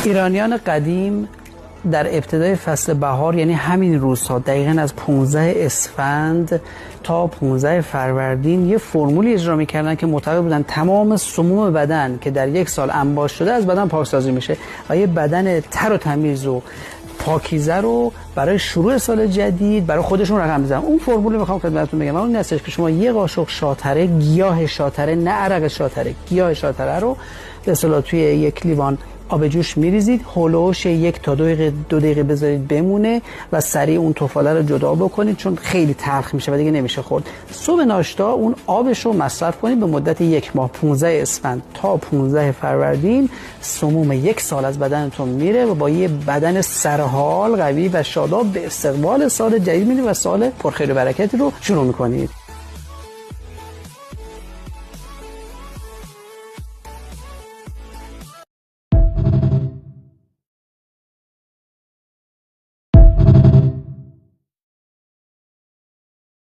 ایرانیان قدیم در ابتدای فصل بهار، یعنی همین روزها دقیقاً از 15 اسفند تا 15 فروردین، یه فرمولی اجرا می‌کردن که معتقد بودن تمام سموم بدن که در یک سال انباشته شده از بدن پاکسازی میشه و یه بدن تر و تمیز و پاکیزه رو برای شروع سال جدید برای خودشون رقم می‌زنن. اون فرمول رو می‌خوام خدمتتون بگم. اون هستش که شما یه قاشق شاتره، گیاه شاتره، نه عرق شاتره، گیاه شاتره رو به اصطلاح توی یک لیوان آب جوش میریزید، هولوش 1 تا 2 دقیقه بذارید بمونه و سریع اون تفاله رو جدا بکنید چون خیلی تلخ میشه و دیگه نمیشه خورد. صبح ناشتا اون آبش رو مصرف کنید به مدت 1 ماه، 15 اسفند تا 15 فروردین. سموم 1 سال از بدنتون میره و با یه بدن سرحال، قوی و شاداب به استقبال سال جدید میرید و سال پرخیر و برکتی رو شروع میکنید.